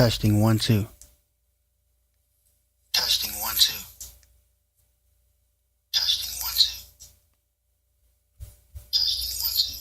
Testing 1 2. Testing 1 2. Testing 1 2. Testing 1 2.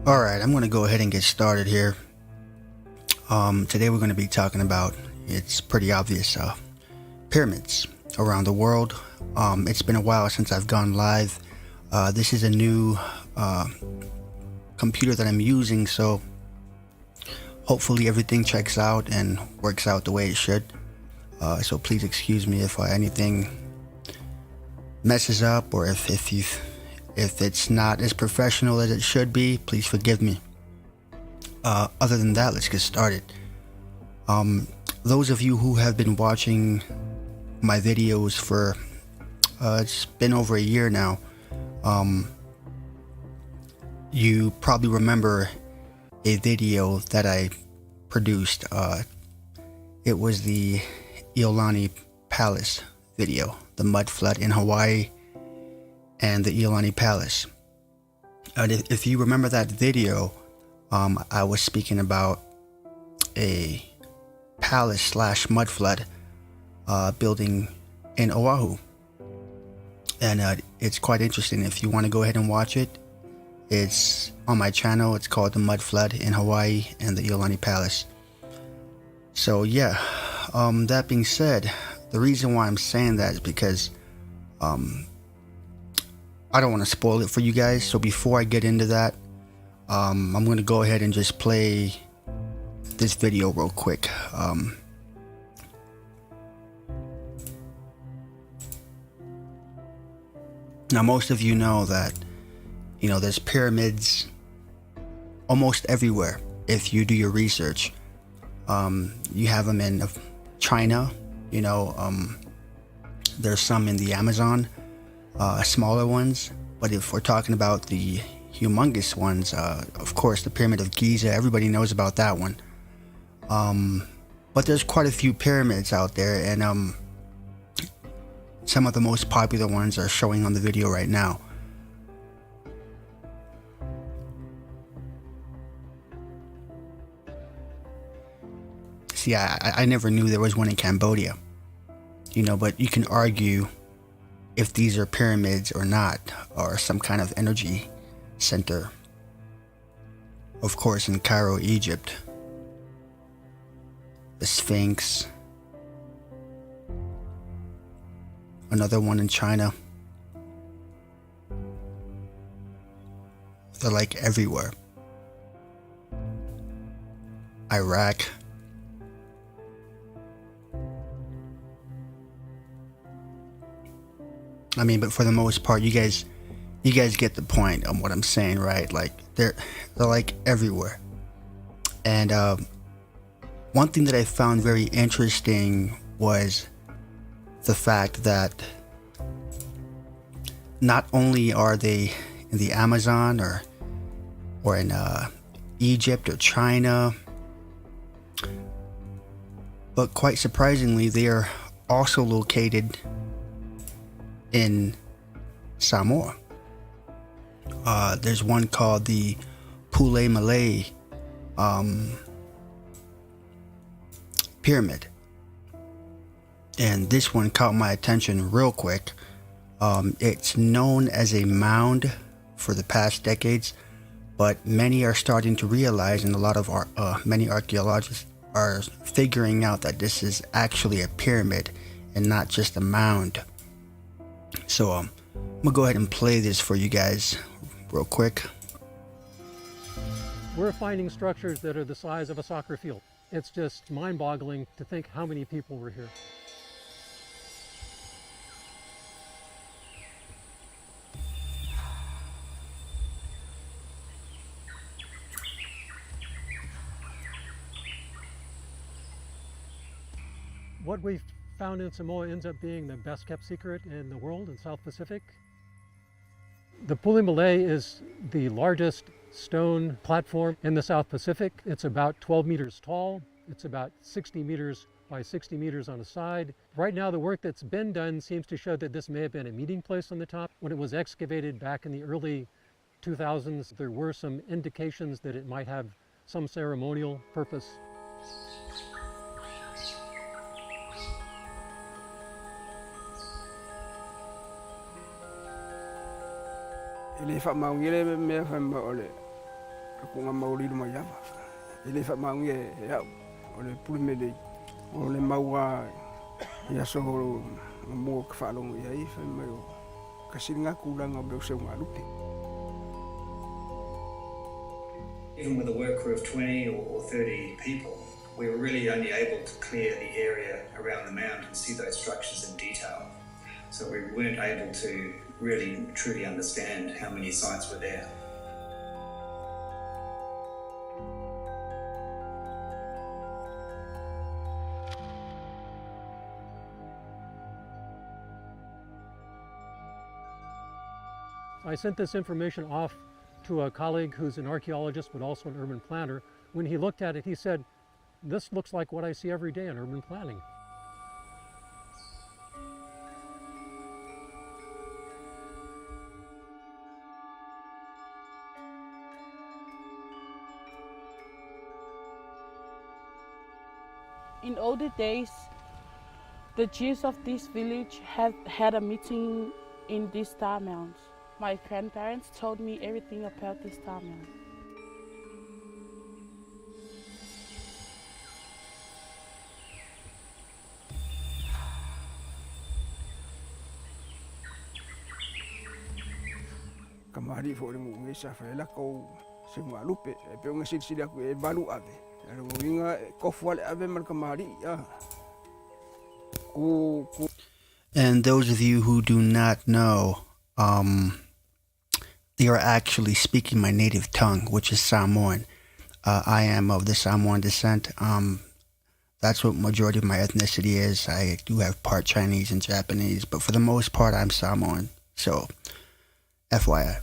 Alright, I'm going to go ahead and get started here. Today we're going to be talking about, it's pretty obvious, pyramids around the world. It's been a while since I've gone live. This is a new computer that I'm using, so hopefully everything checks out and works out the way it should. So please excuse me if anything messes up, or if it's not as professional as it should be. Please forgive me. Other than that, let's get started. Those of you who have been watching my videos for it's been over a year now, You probably remember a video that I produced. It was the Iolani Palace video, the mud flood in Hawaii and the Iolani Palace. And if you remember that video, I was speaking about a palace slash mud flood building in Oahu. And it's quite interesting. If you want to go ahead and watch it, it's on my channel. It's called The Mud Flood in Hawaii and the Iolani Palace. So yeah, that being said, the reason why I'm saying that is because I don't want to spoil it for you guys. So before I get into that, I'm going to go ahead and just play this video real quick. Now, most of you know that, there's pyramids almost everywhere. If you do your research, you have them in China, there's some in the Amazon, smaller ones. But if we're talking about the humongous ones, of course, the Pyramid of Giza, everybody knows about that one. But there's quite a few pyramids out there, and some of the most popular ones are showing on the video right now. See, I never knew there was one in Cambodia, but you can argue if these are pyramids or not, or some kind of energy center. Of course, in Cairo, Egypt, the Sphinx, another one in China. They're like everywhere. Iraq. I mean, but for the most part, you guys get the point of what I'm saying, right? Like they're like everywhere. And one thing that I found very interesting was the fact that not only are they in the Amazon or in Egypt or China, but quite surprisingly, they are also located in Samoa. There's one called the Polynesian pyramid, and this one caught my attention real quick. It's known as a mound for the past decades, but many are starting to realize, and a lot of many archaeologists are figuring out that this is actually a pyramid and not just a mound. So I'm gonna go ahead and play this for you guys real quick. We're finding structures that are the size of a soccer field. It's just mind-boggling to think how many people were here. What we've found in Samoa ends up being the best kept secret in the world in South Pacific. The Puli Malay is the largest stone platform in the South Pacific. It's about 12 meters tall. It's about 60 meters by 60 meters on the side. Right now, the work that's been done seems to show that this may have been a meeting place on the top. When it was excavated back in the early 2000s, there were some indications that it might have some ceremonial purpose. Ele fa maungire me fa ole ku nga mauri mo yava ele fa maunge ya ole pulmele ole maua ya so mo ka fa lo ya I fa me ka singa ku la nga be se nga lupe. Even with a work crew of 20 or 30 people, we were really only able to clear the area around the mound and see those structures in detail. So we weren't able to really truly understand how many sites were there. I sent this information off to a colleague who's an archaeologist but also an urban planner. When he looked at it, he said, "This looks like what I see every day in urban planning." In older days, the chiefs of this village had a meeting in these star mounds. My grandparents told me everything about this star mound. Kamari fo mo ngi sa fa la ko se mo alupe e pe ngi sili aku e balu ave. Ero winga ko fo le ave mal kamari ya. And those of you who do not know, they are actually speaking my native tongue, which is Samoan. I am of the Samoan descent. That's what majority of my ethnicity is. I do have part Chinese and Japanese, but for the most part, I'm Samoan. So, FYI.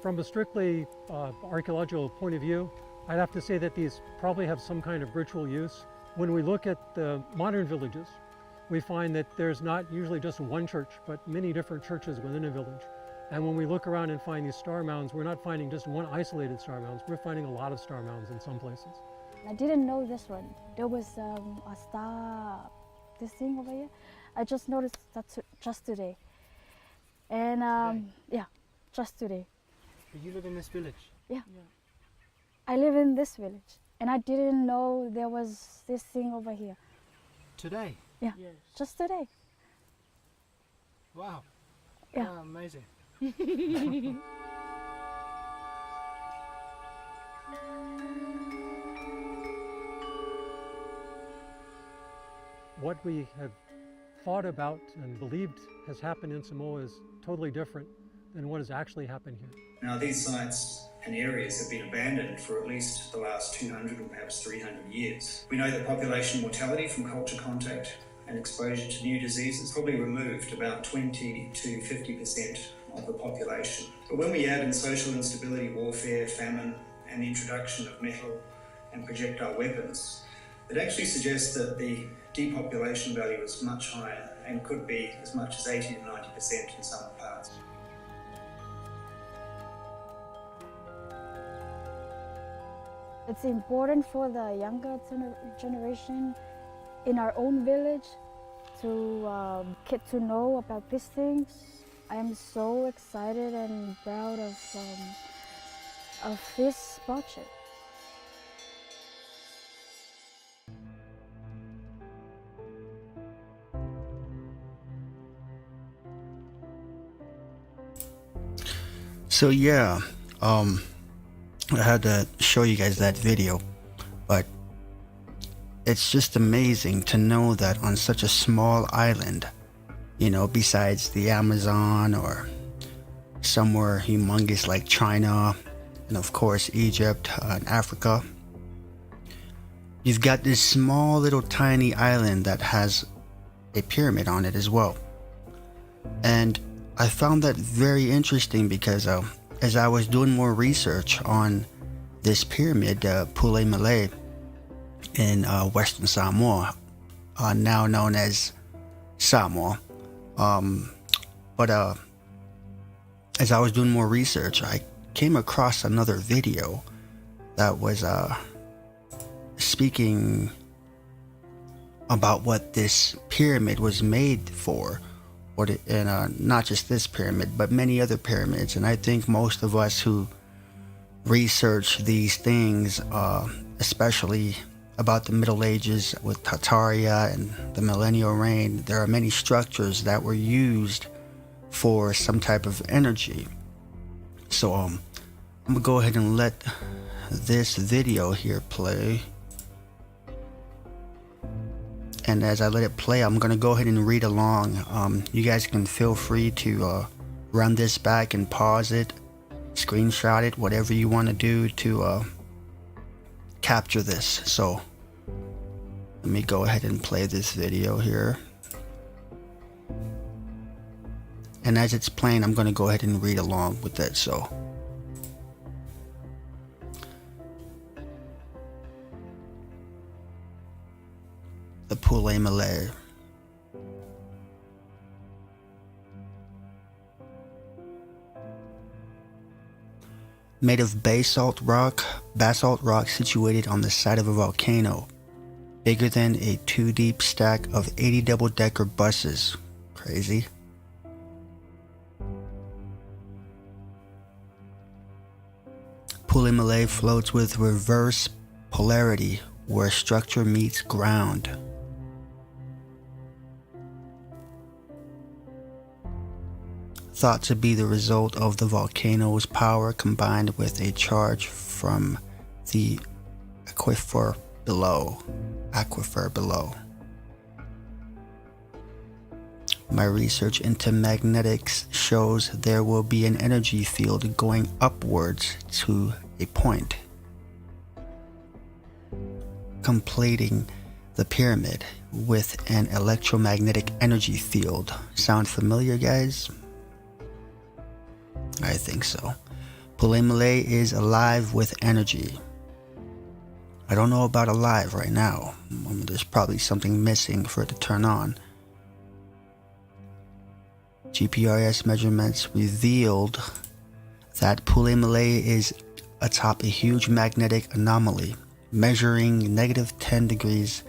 From a strictly archaeological point of view, I'd have to say that these probably have some kind of ritual use. When we look at the modern villages, we find that there's not usually just one church, but many different churches within a village. And when we look around and find these star mounds, we're not finding just one isolated star mounds, we're finding a lot of star mounds in some places. I didn't know this one. There was a star, this thing over here. I just noticed that just today. And yeah, just today. But you live in this village? Yeah. I live in this village. And I didn't know there was this thing over here. Today? Yeah, Yes. just today. Wow. Yeah. Oh, amazing. What we have thought about and believed has happened in Samoa is totally different than what has actually happened here. Now, these sites and areas have been abandoned for at least the last 200 or perhaps 300 years. We know that population mortality from culture contact and exposure to new diseases probably removed about 20 to 50% of the population. But when we add in social instability, warfare, famine, and the introduction of metal and projectile weapons, it actually suggests that the depopulation value is much higher and could be as much as 80 to 90% in some parts. It's important for the younger generation in our own village to get to know about these things. I am so excited and proud of this project. So yeah, I had to show you guys that video, but it's just amazing to know that on such a small island, you know, besides the Amazon or somewhere humongous like China and of course Egypt and Africa, you've got this small little tiny island that has a pyramid on it as well. And I found that very interesting because as I was doing more research on this pyramid, Pule Malay in Western Samoa, now known as Samoa. But as I was doing more research, I came across another video that was speaking about what this pyramid was made for. And not just this pyramid, but many other pyramids. And I think most of us who research these things, especially about the Middle Ages with Tartaria and the Millennial Reign, there are many structures that were used for some type of energy. So I'm gonna go ahead and let this video here play. And as I let it play, I'm gonna go ahead and read along. You guys can feel free to run this back and pause it, screenshot it, whatever you want to do to capture this. So let me go ahead and play this video here. And as it's playing, I'm going to go ahead and read along with it. So, the Pule Malay. Made of basalt rock situated on the side of a volcano, bigger than a 2-deep stack of 80 double-decker buses. Crazy. Pule Malay floats with reverse polarity where structure meets ground. Thought to be the result of the volcano's power combined with a charge from the aquifer below. My research into magnetics shows there will be an energy field going upwards to a point, completing the pyramid with an electromagnetic energy field. Sound familiar, guys? I think so. Pule Malay is alive with energy. I don't know about alive right now. There's probably something missing for it to turn on. GPRS measurements revealed that Pule Malay is atop a huge magnetic anomaly, measuring -10 degrees,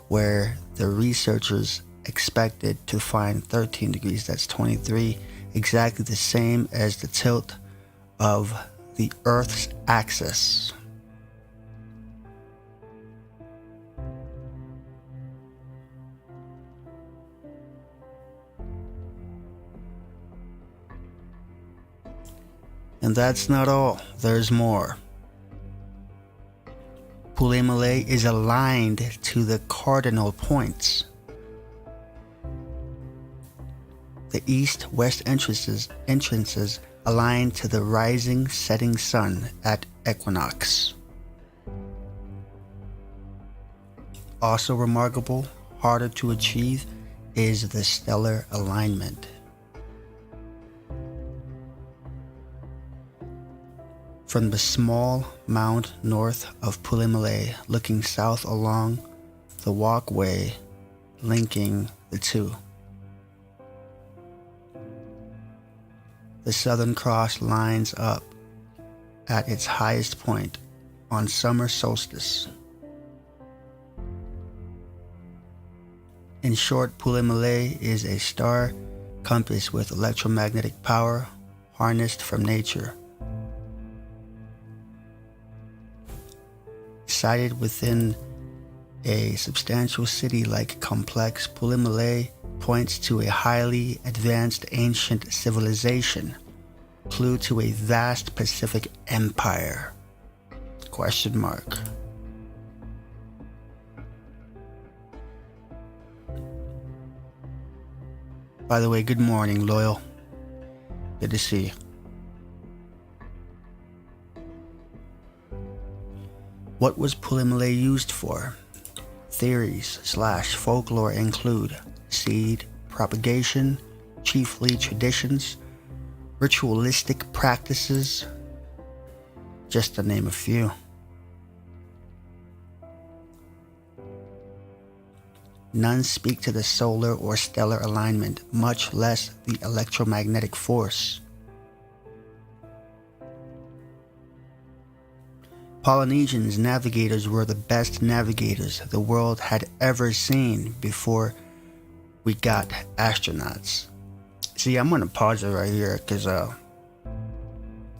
where the researchers expected to find 13 degrees. That's 23. Exactly the same as the tilt of the Earth's axis. And that's not all, there's more. Pule Malay is aligned to the cardinal points. The east-west entrances align to the rising-setting sun at equinox. Also remarkable, harder to achieve, is the stellar alignment. From the small mound north of Pule Malay, looking south along the walkway linking the two, the Southern Cross lines up at its highest point on summer solstice. In short, Pule Malay is a star compass with electromagnetic power harnessed from nature. Sited within a substantial city-like complex, Pule Malay points to a highly advanced ancient civilization, clue to a vast Pacific empire? Question mark. By the way, good morning, Loyal. Good to see you. What was Pule Malay used for? Theories / folklore include seed propagation, chiefly traditions, ritualistic practices, just to name a few. None speak to the solar or stellar alignment, much less the electromagnetic force. Polynesians navigators were the best navigators the world had ever seen before we got astronauts. See, I'm going to pause it right here because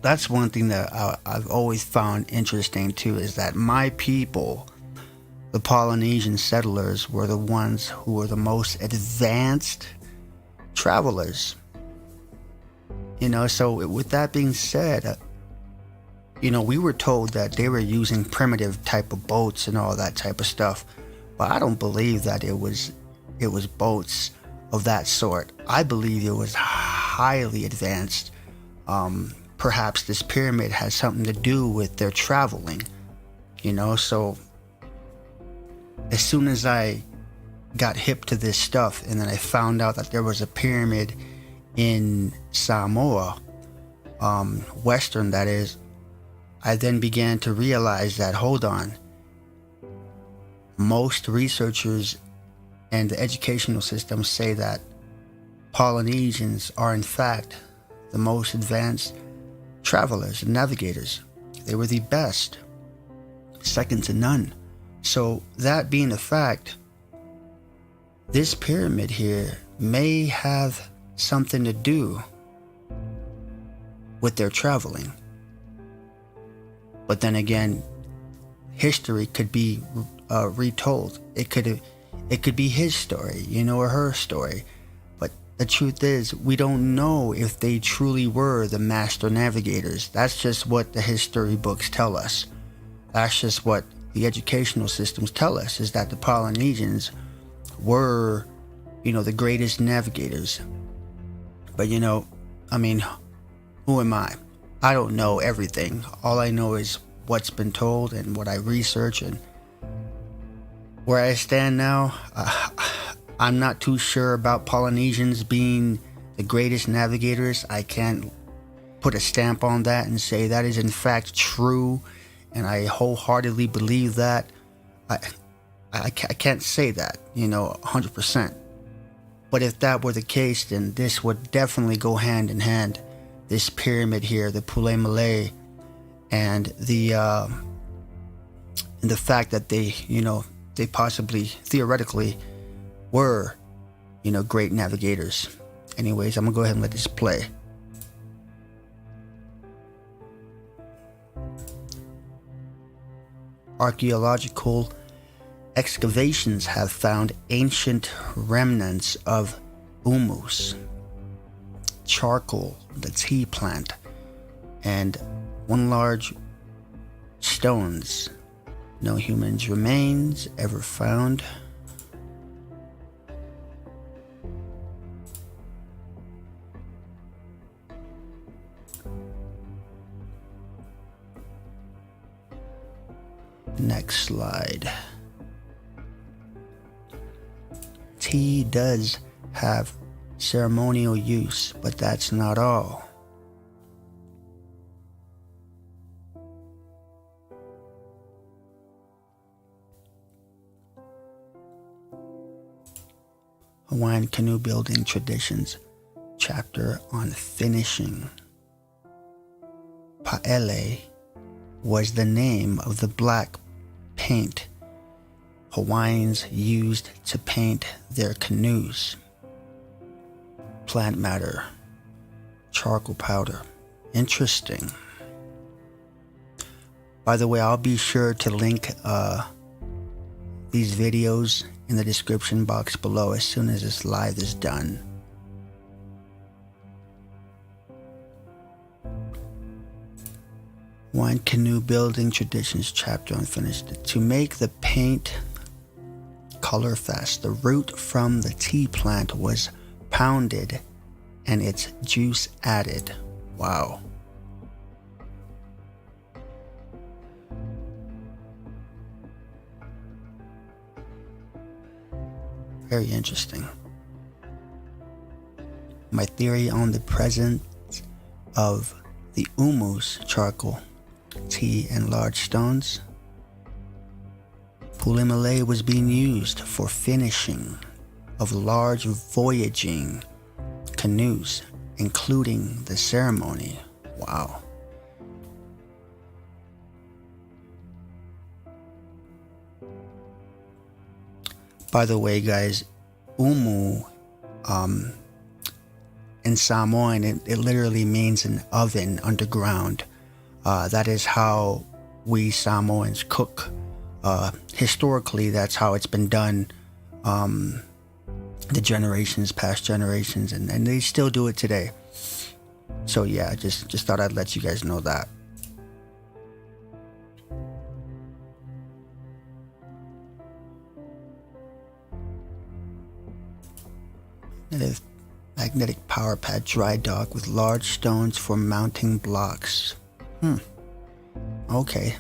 that's one thing that I've always found interesting too, is that my people, the Polynesian settlers, were the ones who were the most advanced travelers. You know, so with that being said, you know, we were told that they were using primitive type of boats and all that type of stuff, but I don't believe that it was boats of that sort. I believe it was highly advanced. Perhaps this pyramid has something to do with their traveling, you know. So as soon as I got hip to this stuff and then I found out that there was a pyramid in Samoa, Western that is, I then began to realize that, hold on, most researchers and the educational system say that Polynesians are in fact the most advanced travelers and navigators. They were the best, second to none. So that being a fact, this pyramid here may have something to do with their traveling. But then again, history could be retold. It could be his story, or her story. But the truth is, we don't know if they truly were the master navigators. That's just what the history books tell us. That's just what the educational systems tell us, is that the Polynesians were, the greatest navigators. But who am I? I don't know everything. All I know is what's been told and what I research, and where I stand now, I'm not too sure about Polynesians being the greatest navigators. I can't put a stamp on that and say that is in fact true, and I wholeheartedly believe that. I can't say that, 100%. But if that were the case, then this would definitely go hand in hand. This pyramid here, the Pule Malay, and the fact that they possibly, theoretically, were, great navigators. Anyways, I'm gonna go ahead and let this play. Archaeological excavations have found ancient remnants of humus, charcoal, the tea plant, and one large stones. No humans' remains ever found. Next slide. Tea does have ceremonial use, but that's not all. Hawaiian canoe building traditions, chapter on finishing. Paele was the name of the black paint Hawaiians used to paint their canoes. Plant matter, charcoal powder. Interesting. By the way, I'll be sure to link these videos in the description box below as soon as this live is done. One canoe building traditions chapter unfinished. To make the paint color fast, the root from the tea plant was pounded and its juice added. Wow. Very interesting. My theory on the presence of the humus, charcoal, tea, and large stones. Pule Malay was being used for finishing of large voyaging canoes, including the ceremony. Wow. By the way, guys, umu in Samoan, it literally means an oven underground. That is how we Samoans cook. Historically, that's how it's been done. The generations, past generations, and they still do it today. So yeah, just thought I'd let you guys know that. Magnetic power pad dry dock with large stones for mounting blocks. Okay.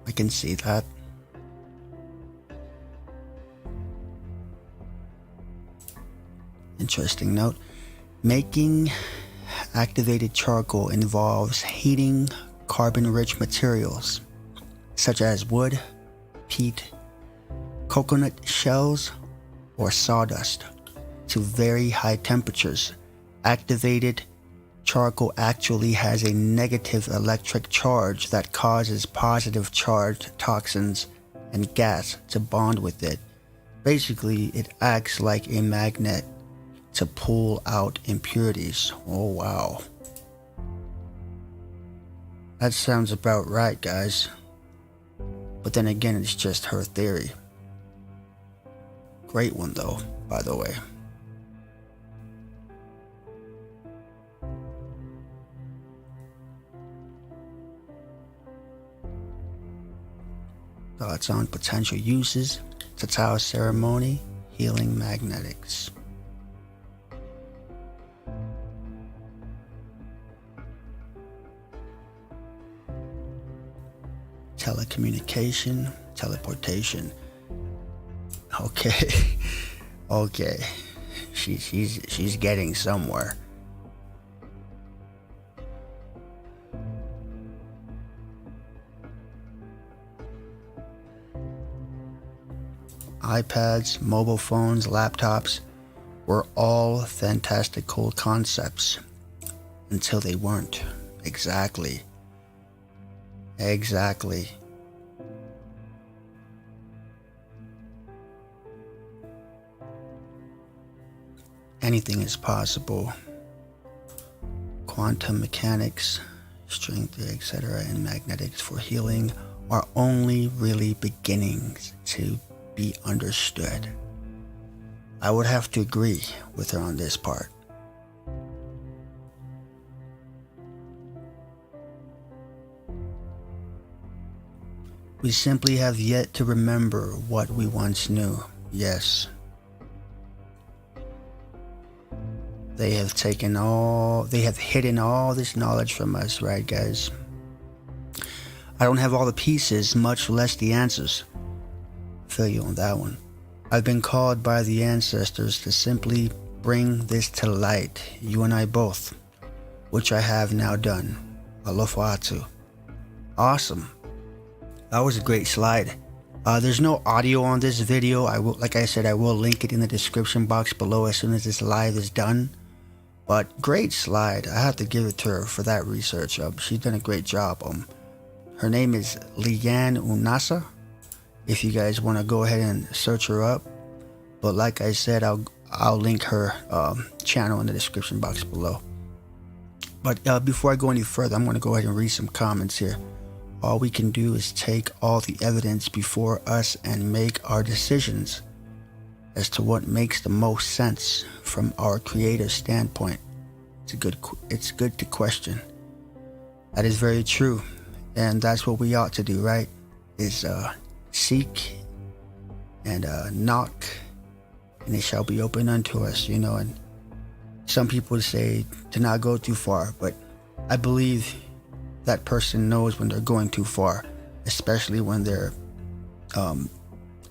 I can see that. Interesting note. Making activated charcoal involves heating carbon-rich materials such as wood, peat, coconut shells, or sawdust to very high temperatures. Activated charcoal actually has a negative electric charge that causes positive charged toxins and gas to bond with it. Basically, it acts like a magnet to pull out impurities. Oh wow. That sounds about right, guys. But then again, it's just her theory. Great one though, by the way. Thoughts on potential uses, tatau ceremony, healing magnetics. Telecommunication, teleportation. Okay, okay. She's getting somewhere. iPads, mobile phones, laptops were all fantastical concepts until they weren't. Exactly. Exactly. Anything is possible. Quantum mechanics, strength, etc., and magnetics for healing are only really beginnings to be understood. I would have to agree with her on this part. We simply have yet to remember what we once knew. Yes. They have hidden all this knowledge from us, right, guys? I don't have all the pieces, much less the answers. Feel you on that one. I've been called by the ancestors to simply bring this to light, you and I both, which I have now done. Alofa atu. Awesome. That was a great slide. There's no audio on this video. Like I said, I will link it in the description box below as soon as this live is done. But great slide. I have to give it to her for that research. She's done a great job. Her name is Leanne Unasa. If you guys want to go ahead and search her up. But like I said, I'll link her channel in the description box below. But before I go any further, I'm going to go ahead and read some comments here. All we can do is take all the evidence before us and make our decisions as to what makes the most sense from our creator's standpoint. It's good to question. That is very true, and that's what we ought to do, right? Is seek and knock, and it shall be open unto us, you know. And some people say to not go too far, but I believe that person knows when they're going too far, especially when their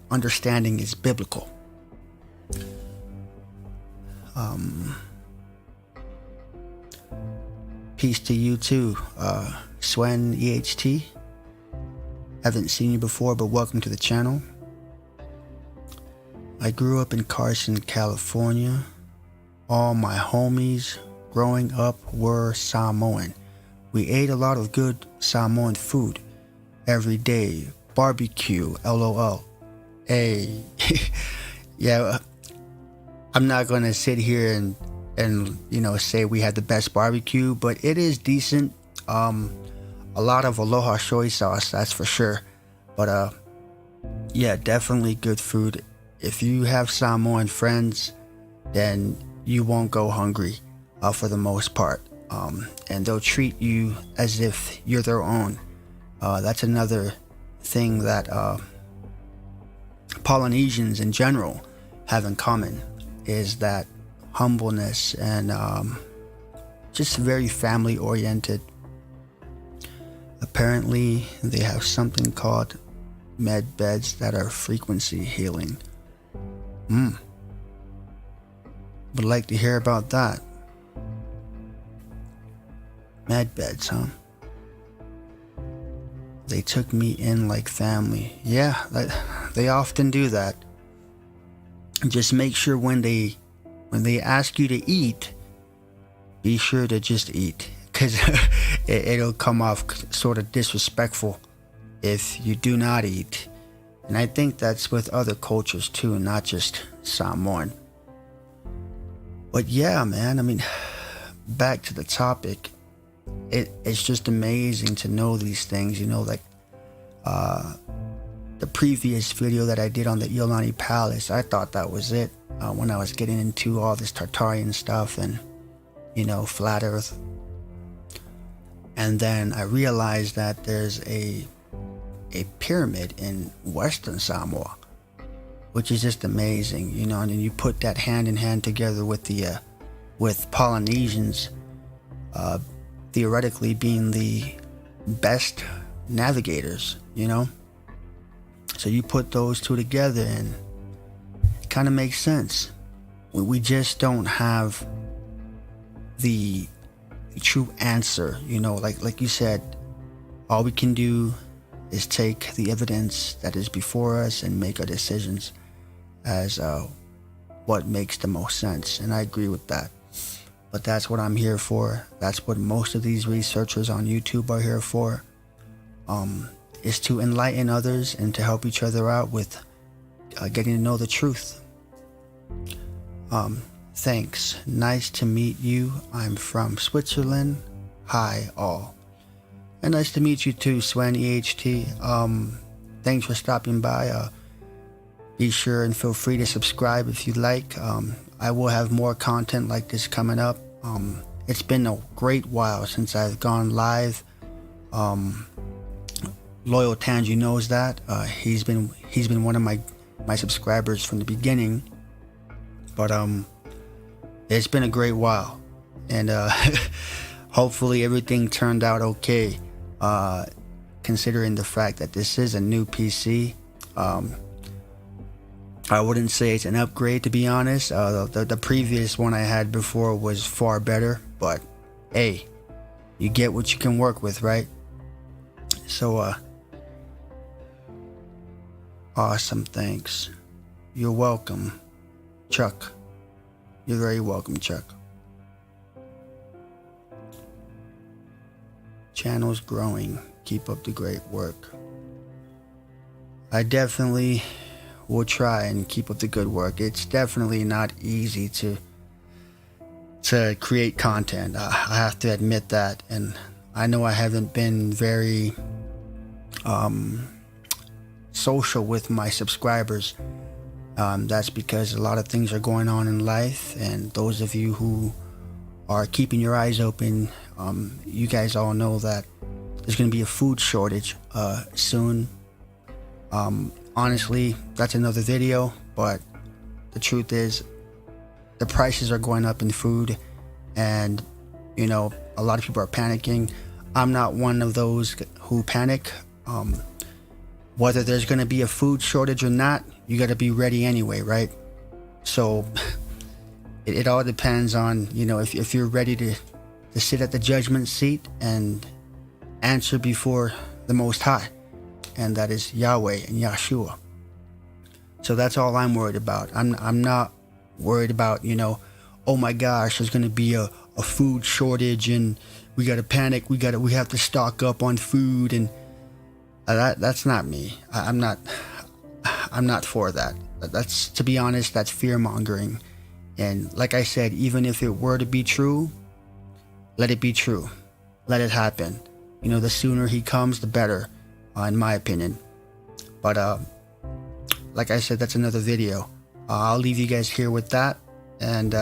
understanding is biblical. Peace to you too, Swen EHT. Haven't seen you before, but welcome to the channel. I grew up in Carson, California. All my homies growing up were Samoan. We ate a lot of good Samoan food every day. Barbecue, LOL. Hey, yeah, I'm not gonna sit here and you know say we had the best barbecue, but it is decent. A lot of aloha soy sauce, that's for sure. But yeah, definitely good food. If you have Samoan friends, then you won't go hungry for the most part. And they'll treat you as if you're their own. That's another thing that Polynesians in general have in common, is that humbleness and just very family oriented. Apparently they have something called med beds that are frequency healing. would like to hear about that. Med beds, huh? They took me in like family. Yeah, they often do that. Just make sure when they ask you to eat, be sure to just eat, because it'll come off sort of disrespectful if you do not eat. And I think that's with other cultures too, not just Samoan. But yeah, man, I mean, back to the topic. It's just amazing to know these things, like the previous video that I did on the Iolani Palace. I thought that was it when I was getting into all this Tartarian stuff and, flat earth. And then I realized that there's a pyramid in Western Samoa, which is just amazing, and then you put that hand in hand together with with Polynesians, theoretically being the best navigators, so you put those two together and it kind of makes sense. We just don't have the true answer, like you said. All we can do is take the evidence that is before us and make our decisions as what makes the most sense, and I agree with that. But that's what I'm here for. That's what most of these researchers on YouTube are here for, is to enlighten others and to help each other out with getting to know the truth. Thanks. Nice to meet you. I'm from Switzerland. Hi, all. And nice to meet you too, Swen EHT. Thanks for stopping by. Be sure and feel free to subscribe if you'd like. I will have more content like this coming up. It's been a great while since I've gone live. Loyal Tangi knows that. He's been one of my subscribers from the beginning. But it's been a great while, and hopefully everything turned out okay. Considering the fact that this is a new PC. I wouldn't say it's an upgrade, to be honest. The previous one I had before was far better, but hey, you get what you can work with, right? So, awesome, thanks. You're welcome, Chuck. You're very welcome, Chuck. Channel's growing. Keep up the great work. I definitely will try and keep up the good work. It's definitely not easy to create content. I have to admit that, and I know I haven't been very social with my subscribers. That's because a lot of things are going on in life, and those of you who are keeping your eyes open, you guys all know that there's going to be a food shortage soon. Honestly, that's another video, but the truth is the prices are going up in food, and a lot of people are panicking. I'm not one of those who panic. Whether there's going to be a food shortage or not, you got to be ready anyway, right? So it all depends on, if you're ready to sit at the judgment seat and answer before the Most High, and that is Yahweh and Yahshua. So that's all I'm worried about. I'm not worried about, oh my gosh, there's going to be a food shortage and we got to panic. We have to stock up on food, and that's not me. I'm not for that. That's, to be honest, that's fear mongering. And like I said, even if it were to be true, let it be true. Let it happen. The sooner he comes, the better, in my opinion. But like I said, that's another video. I'll leave you guys here with that, and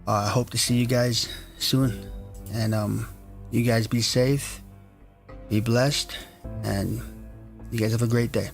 I hope to see you guys soon. And you guys be safe, be blessed, and you guys have a great day.